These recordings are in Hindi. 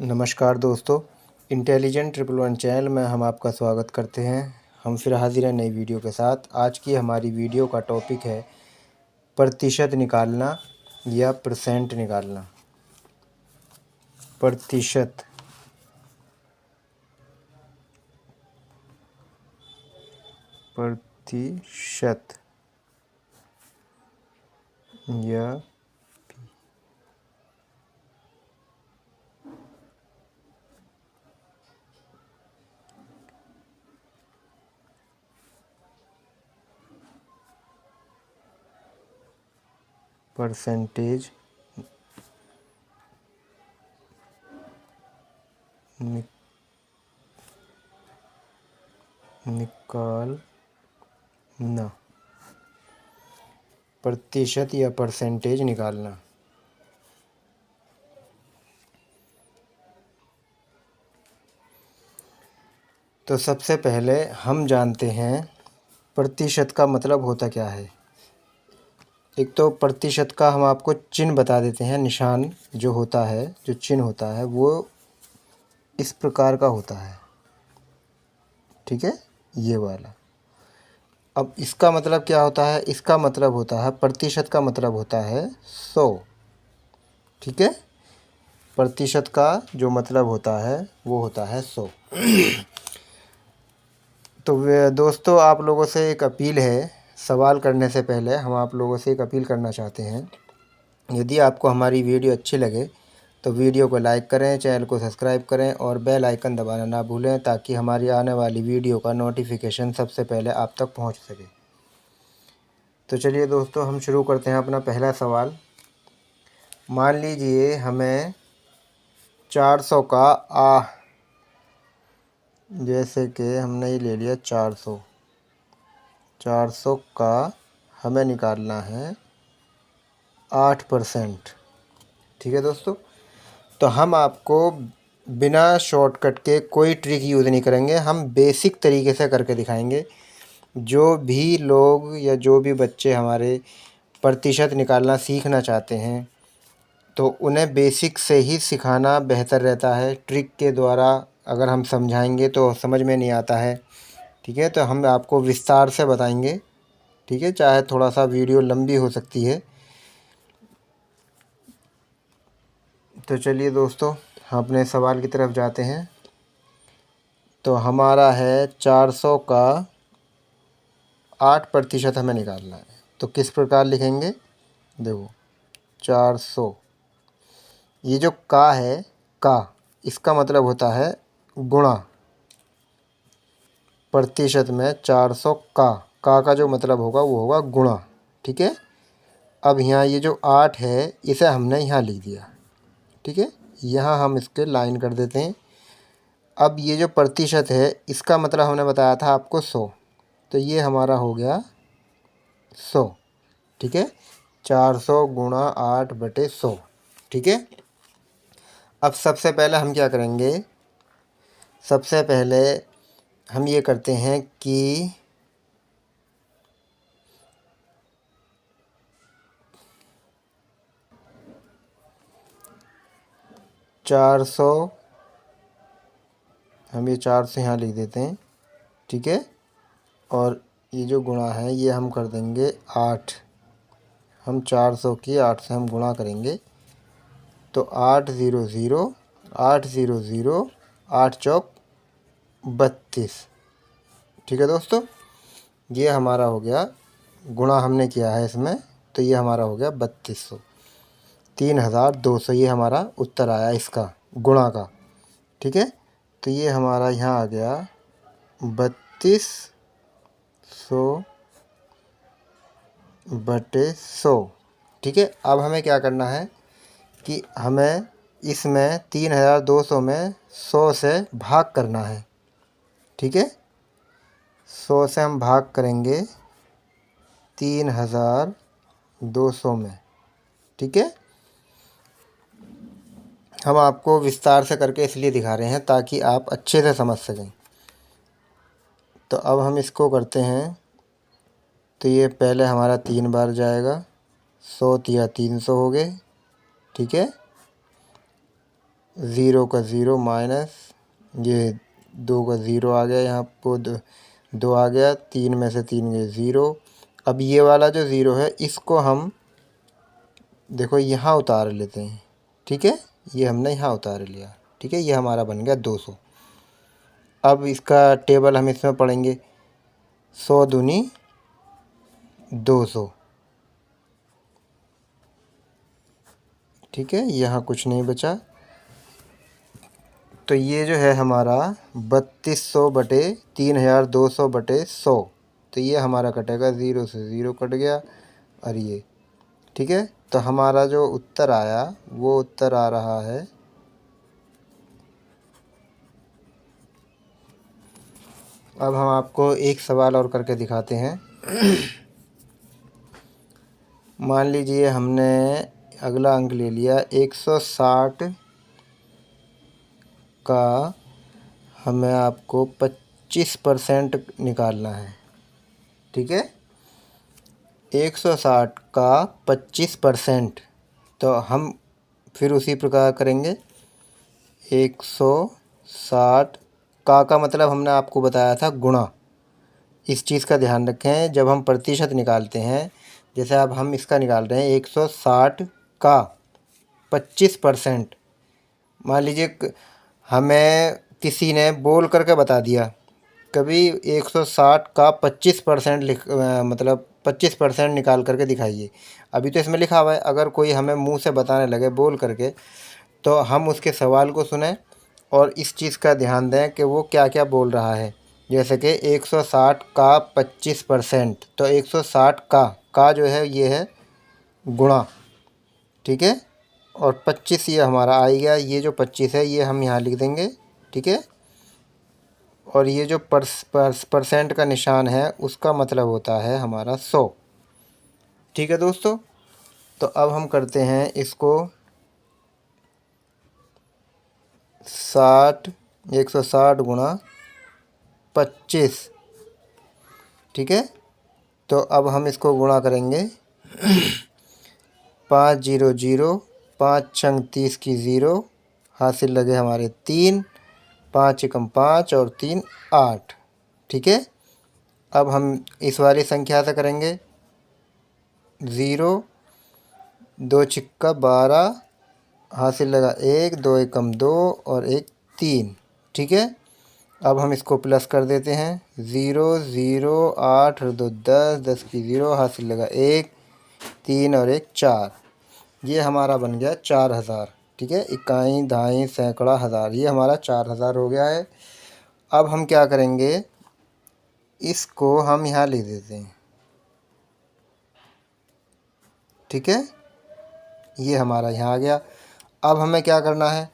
नमस्कार दोस्तों, इंटेलिजेंट ट्रिपल वन चैनल में हम आपका स्वागत करते हैं। हम फिर हाजिर हैं नई वीडियो के साथ। आज की हमारी वीडियो का टॉपिक है प्रतिशत निकालना या परसेंट निकालना। प्रतिशत प्रतिशत या परसेंटेज निकालना। प्रतिशत या परसेंटेज निकालना। तो सबसे पहले हम जानते हैं प्रतिशत का मतलब होता क्या है। एक तो प्रतिशत का हम आपको चिन्ह बता देते हैं। निशान जो होता है, जो चिन्ह होता है वो इस प्रकार का होता है, ठीक है, ये वाला। अब इसका मतलब क्या होता है? इसका मतलब होता है, प्रतिशत का मतलब होता है 100, ठीक है। प्रतिशत का जो मतलब होता है वो होता है 100। तो दोस्तों, आप लोगों से एक अपील है। सवाल करने से पहले हम आप लोगों से एक अपील करना चाहते हैं। यदि आपको हमारी वीडियो अच्छी लगे तो वीडियो को लाइक करें, चैनल को सब्सक्राइब करें और बेल आइकन दबाना ना भूलें, ताकि हमारी आने वाली वीडियो का नोटिफिकेशन सबसे पहले आप तक पहुंच सके। तो चलिए दोस्तों, हम शुरू करते हैं अपना पहला सवाल। मान लीजिए हमें 400 का जैसे कि हमने ये ले लिया 400 का हमें निकालना है 8%, ठीक है दोस्तों। तो हम आपको बिना शॉर्टकट के कोई ट्रिक यूज़ नहीं करेंगे, हम बेसिक तरीके से करके दिखाएंगे। जो भी लोग या जो भी बच्चे हमारे प्रतिशत निकालना सीखना चाहते हैं तो उन्हें बेसिक से ही सिखाना बेहतर रहता है। ट्रिक के द्वारा अगर हम समझाएंगे तो समझ में नहीं आता है, ठीक है। तो हम आपको विस्तार से बताएंगे, ठीक है, चाहे थोड़ा सा वीडियो लंबी हो सकती है। तो चलिए दोस्तों, हम अपने सवाल की तरफ जाते हैं। तो हमारा है 400 का 8% हमें निकालना है। तो किस प्रकार लिखेंगे? देखो, 400, ये जो का है, का इसका मतलब होता है गुणा। प्रतिशत में 400 का जो मतलब होगा वो होगा गुणा, ठीक है। अब यहाँ ये जो 8 है इसे हमने यहाँ लिख दिया, ठीक है। यहाँ हम इसके लाइन कर देते हैं। अब ये जो प्रतिशत है इसका मतलब हमने बताया था आपको 100, तो ये हमारा हो गया 100, ठीक है। 400 गुणा 8/100, ठीक है। अब सबसे पहले हम क्या करेंगे? सबसे पहले हम ये करते हैं कि 400, हम ये 400 यहाँ लिख देते हैं, ठीक है। और ये जो गुणा है ये हम कर देंगे 8। हम 400 की 8 से हम गुणा करेंगे तो 8 0 0 8 0 0 8 चौक 32, ठीक है दोस्तों। ये हमारा हो गया गुणा हमने किया है इसमें, तो ये हमारा हो गया 3200, 3200, ये हमारा उत्तर आया इसका गुणा का, ठीक है। तो ये हमारा यहाँ आ गया 3200/100, ठीक है। अब हमें क्या करना है कि हमें इसमें 3200 में 100 से भाग करना है, ठीक है। 100 से हम भाग करेंगे 3200 में, ठीक है। हम आपको विस्तार से करके इसलिए दिखा रहे हैं ताकि आप अच्छे से समझ सकें। तो अब हम इसको करते हैं। तो ये पहले हमारा 3 बार जाएगा, 100 या 300 हो गए, ठीक है। ज़ीरो का ज़ीरो माइनस, ये 2 का ज़ीरो आ गया, यहाँ पर 2 आ गया, 3 में से 3 गए 0। अब ये वाला जो ज़ीरो है इसको हम देखो यहाँ उतार लेते हैं, ठीक है। ये हमने यहाँ उतार लिया, ठीक है। ये हमारा बन गया 200। अब इसका टेबल हम इसमें पढ़ेंगे, 100 दूनी 200, ठीक है। यहाँ कुछ नहीं बचा, तो ये जो है हमारा 3200 बटे 3200 बटे 100, तो ये हमारा कटेगा, 0 से 0 कट गया, और ये, ठीक है। तो हमारा जो उत्तर आया वो उत्तर आ रहा है, अब हम आपको एक सवाल और करके दिखाते हैं। मान लीजिए हमने अगला अंक ले लिया 160 का, हमें आपको 25% निकालना है, ठीक है। 160 का 25%, तो हम फिर उसी प्रकार करेंगे। 160 का मतलब हमने आपको बताया था गुणा। इस चीज़ का ध्यान रखें, जब हम प्रतिशत निकालते हैं, जैसे अब हम इसका निकाल रहे हैं 160 का 25%। मान लीजिए हमें किसी ने बोल करके बता दिया, कभी 160 का 25% मतलब 25% निकाल करके दिखाइए। अभी तो इसमें लिखा हुआ है, अगर कोई हमें मुंह से बताने लगे बोल करके, तो हम उसके सवाल को सुने और इस चीज़ का ध्यान दें कि वो क्या क्या बोल रहा है। जैसे कि 160 का 25%, तो 160 का जो है ये है गुणा, ठीक है। और 25 ये हमारा आ गया, ये जो 25 है ये हम यहाँ लिख देंगे, ठीक है। और ये जो परसेंट का निशान है उसका मतलब होता है हमारा 100, ठीक है दोस्तों। तो अब हम करते हैं इसको 160 गुणा 25, ठीक है। तो अब हम इसको गुणा करेंगे, 5 0 0, 5 छंग 30 की 0, हासिल लगे हमारे 3, 5 एकम 5 और 3 8, ठीक है। अब हम इस वाली संख्या से करेंगे, 0 2 छिक्का 12, हासिल लगा 1, 2 एकम 2 और 1 3, ठीक है। अब हम इसको प्लस कर देते हैं, 0 0 8 और 2 10, 10 की 0, हासिल लगा 1 3 और 1 4, ये हमारा बन गया 4000, ठीक है। इकाई दहाई सैकड़ा हज़ार, ये हमारा 4000 हो गया है। अब हम क्या करेंगे, इसको हम यहाँ ले देते हैं, ठीक है। ये हमारा यहाँ आ गया। अब हमें क्या करना है,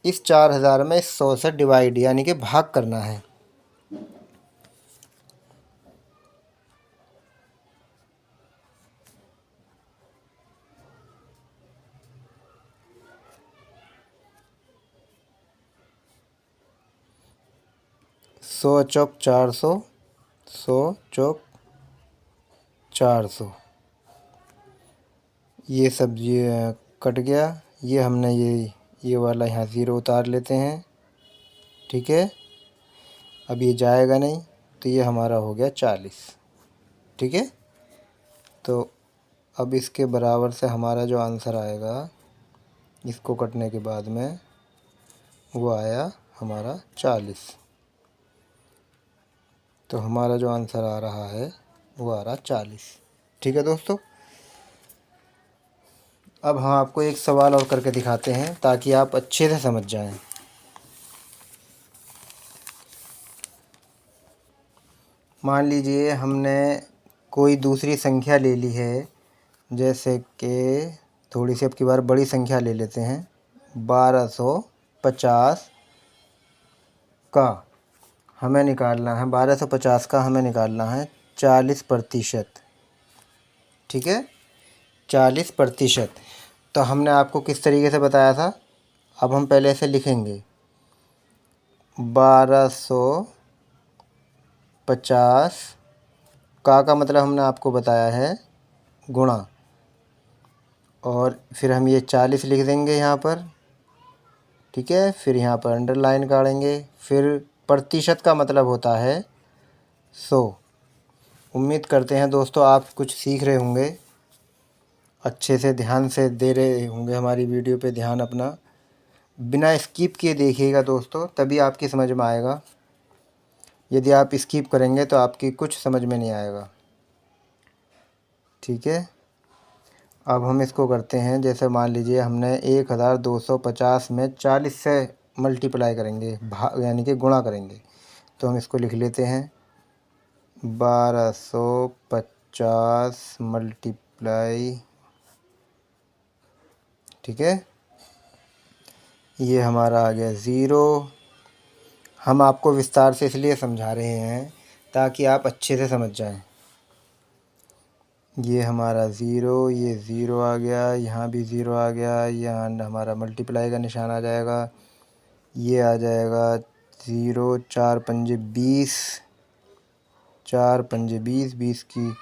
इस 4000 में 100 से डिवाइड यानी कि भाग करना है। सौ चौक 400, 100 चौक 400, ये सब ये कट गया। ये हमने ये वाला यहाँ ज़ीरो उतार लेते हैं, ठीक है। अब ये जाएगा नहीं, तो ये हमारा हो गया 40, ठीक है। तो अब इसके बराबर से हमारा जो आंसर आएगा इसको कटने के बाद में, वो आया हमारा 40। तो हमारा जो आंसर आ रहा है वो आ रहा 40, ठीक है दोस्तों। अब हम आपको एक सवाल और करके दिखाते हैं ताकि आप अच्छे से समझ जाएं। मान लीजिए हमने कोई दूसरी संख्या ले ली है, जैसे कि थोड़ी सी अब की बार बड़ी संख्या ले लेते हैं, 1250 का हमें निकालना है, 1250 का हमें निकालना है 40%, ठीक है। 40%, तो हमने आपको किस तरीके से बताया था, अब हम पहले से लिखेंगे, 1250 का मतलब हमने आपको बताया है गुणा, और फिर हम ये 40 लिख देंगे यहाँ पर, ठीक है। फिर यहाँ पर अंडरलाइन काटेंगे। फिर प्रतिशत का मतलब होता है 100। उम्मीद करते हैं दोस्तों आप कुछ सीख रहे होंगे, अच्छे से ध्यान से दे रहे होंगे हमारी वीडियो पे ध्यान अपना, बिना स्किप किए देखिएगा दोस्तों, तभी आपकी समझ में आएगा। यदि आप स्किप करेंगे तो आपकी कुछ समझ में नहीं आएगा। ठीक है। अब हम इसको करते हैं, जैसे मान लीजिए हमने 1250 में 40 से मल्टीप्लाई करेंगे, यानी कि गुणा करेंगे, तो हम इसको लिख लेते हैं 1250 मल्टीप्लाई। ठीक है, ये हमारा आ गया 0। हम आपको विस्तार से इसलिए समझा रहे हैं ताकि आप अच्छे से समझ जाएं। ये हमारा 0, ये 0 आ गया, यहाँ भी 0 आ गया, यहाँ हमारा मल्टीप्लाई का निशान आ जाएगा, ये आ जाएगा 0, 4 पंजे 20, 4 पंजे 20, 20 की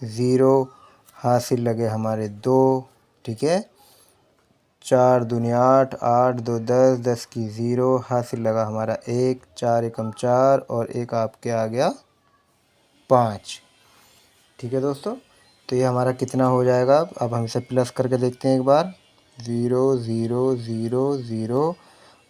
0, हासिल लगे हमारे 2। ठीक है, 4 दूनी 8, 8 2 10, 10 की 0, हासिल लगा हमारा 1, 4 एकम 4 और एक आपके आ गया 5। ठीक है दोस्तों, तो ये हमारा कितना हो जाएगा। अब हम इसे प्लस करके देखते हैं एक बार, 0 0 0 0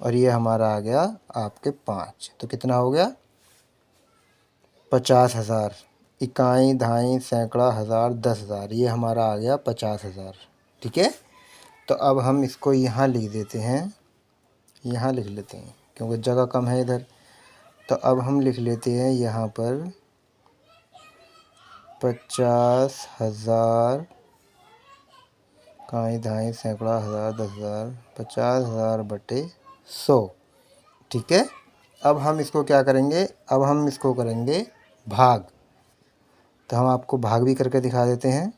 और ये हमारा आ गया आपके 5। तो कितना हो गया 50,000। इकाई, दहाई, सैकड़ा, हज़ार, 10,000, ये हमारा आ गया 50,000। ठीक है, तो अब हम इसको यहाँ लिख देते हैं, यहाँ लिख लेते हैं क्योंकि जगह कम है इधर। तो अब हम लिख लेते हैं यहाँ पर 50,000, इकाई, दहाई, सैकड़ा, हज़ार, 10,000, 50,000 बटे 100। ठीक है, अब हम इसको क्या करेंगे, अब हम इसको करेंगे भाग। तो हम आपको भाग भी करके दिखा देते हैं।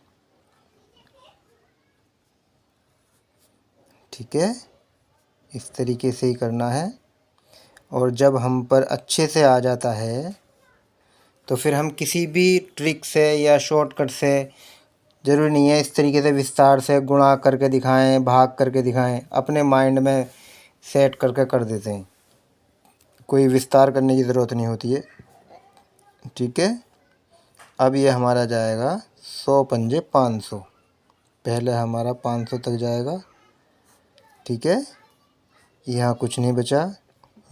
ठीक है, इस तरीके से ही करना है। और जब हम पर अच्छे से आ जाता है तो फिर हम किसी भी ट्रिक से या शॉर्टकट से, ज़रूरी नहीं है इस तरीके से विस्तार से गुणा करके दिखाएं, भाग करके दिखाएं, अपने माइंड में सेट करके कर देते हैं, कोई विस्तार करने की ज़रूरत नहीं होती है। ठीक है, अब ये हमारा जाएगा 100 पंजे 500, पहले हमारा 500 तक जाएगा। ठीक है, यहाँ कुछ नहीं बचा,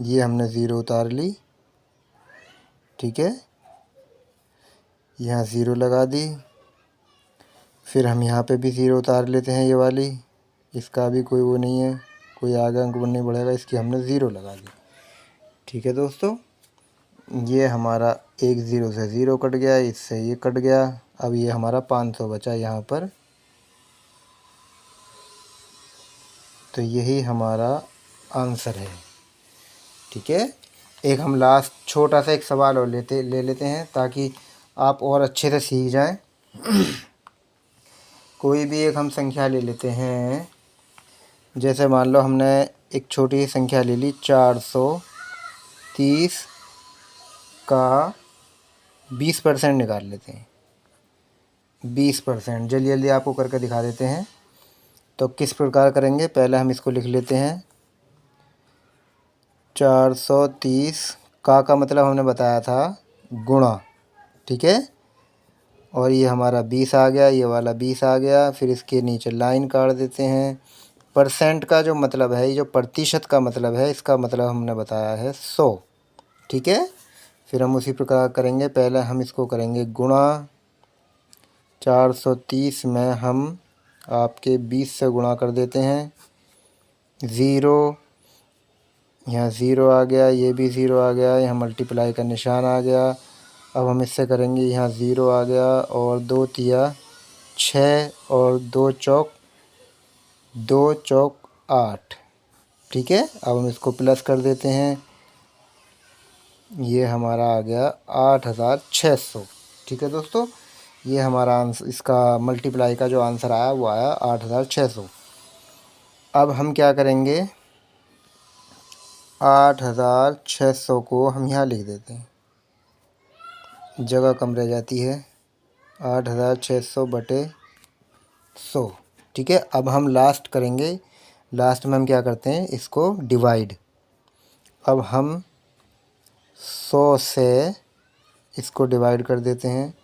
ये हमने 0 उतार ली। ठीक है, यहाँ 0 लगा दी। फिर हम यहाँ पे भी 0 उतार लेते हैं, ये वाली, इसका भी कोई वो नहीं है, कोई आगे अंक नहीं बढ़ेगा, इसकी हमने 0 लगा दी। ठीक है दोस्तों, ये हमारा एक 0 से 0 कट गया, इससे ये कट गया। अब ये हमारा 500 बचा यहाँ पर। तो यही हमारा आंसर है। ठीक है, एक हम लास्ट छोटा सा एक सवाल और ले लेते हैं ताकि आप और अच्छे से सीख जाएं। कोई भी एक हम संख्या ले लेते हैं, जैसे मान लो हमने एक छोटी सी संख्या ले ली, 430 का 20% निकाल लेते हैं। 20% जल्दी जल्दी आपको करके दिखा देते हैं। तो किस प्रकार करेंगे, पहले हम इसको लिख लेते हैं 430 का मतलब हमने बताया था गुणा। ठीक है, और ये हमारा 20 आ गया, ये वाला 20 आ गया। फिर इसके नीचे लाइन काट देते हैं। परसेंट का जो मतलब है, ये जो प्रतिशत का मतलब है, इसका मतलब हमने बताया है 100। ठीक है, फिर हम उसी प्रकार करेंगे, पहले हम इसको करेंगे गुणा। 430 में हम आपके 20 से गुणा कर देते हैं। 0, यहाँ 0 आ गया, ये भी 0 आ गया, यहाँ मल्टीप्लाई का निशान आ गया। अब हम इससे करेंगे, यहाँ 0 आ गया और 2 तिया 6 और 2 चौक 8। ठीक है, अब हम इसको प्लस कर देते हैं, ये हमारा आ गया 8,600। ठीक है दोस्तों, ये हमारा आंसर, इसका मल्टीप्लाई का जो आंसर आया वो आया 8,600। अब हम क्या करेंगे, 8,600 को हम यहाँ लिख देते हैं, जगह कम रह जाती है। 8,600 बटे 100। ठीक है, अब हम लास्ट करेंगे, लास्ट में हम क्या करते हैं, इसको डिवाइड। अब हम 100 से इसको डिवाइड कर देते हैं।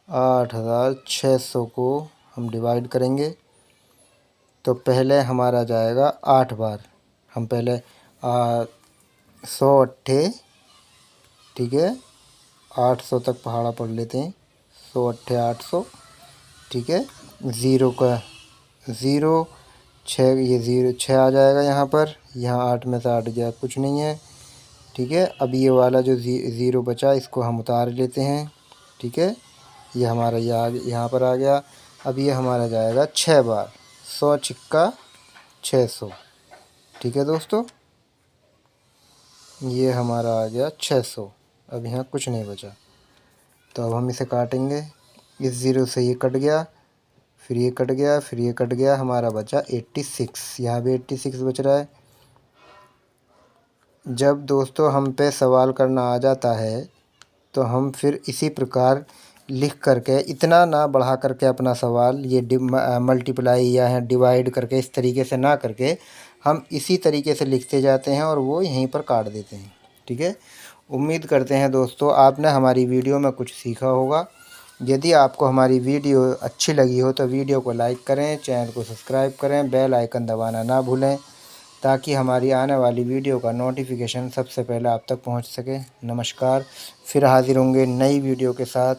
8600 को हम डिवाइड करेंगे तो पहले हमारा जाएगा 8 बार। हम पहले 100 अट्ठे, ठीक है, 800 तक पहाड़ा पढ़ लेते हैं। 100 अट्ठे 800, ठीक है। ज़ीरो का ज़ीरो, 6, ये ज़ीरो 6 आ जाएगा यहाँ पर। यहाँ 8 में से 8 गया, कुछ नहीं है, ठीक है। अब ये वाला जो ज़ीरो बचा इसको हम उतार लेते हैं, ठीक है। ये हमारा यहाँ पर आ गया। अब ये हमारा जाएगा 6 बार। 100 छिक्का 600, ठीक है दोस्तों। ये हमारा आ गया 600। अब यहाँ कुछ नहीं बचा, तो अब हम इसे काटेंगे। इस ज़ीरो से ये कट गया, फिर ये कट गया, फिर ये कट गया, हमारा बचा 86। यहाँ भी 86 बच रहा है। जब दोस्तों हम पे सवाल करना आ जाता है तो हम फिर इसी प्रकार लिख करके, इतना ना बढ़ा करके अपना सवाल ये मल्टीप्लाई या है डिवाइड करके इस तरीके से ना करके हम इसी तरीके से लिखते जाते हैं और वो यहीं पर काट देते हैं, ठीक है। उम्मीद करते हैं दोस्तों आपने हमारी वीडियो में कुछ सीखा होगा। यदि आपको हमारी वीडियो अच्छी लगी हो तो वीडियो को लाइक करें, चैनल को सब्सक्राइब करें, बेल आइकन दबाना ना भूलें ताकि हमारी आने वाली वीडियो का नोटिफिकेशन सबसे पहले आप तक पहुंच सके। नमस्कार, फिर हाजिर होंगे नई वीडियो के साथ।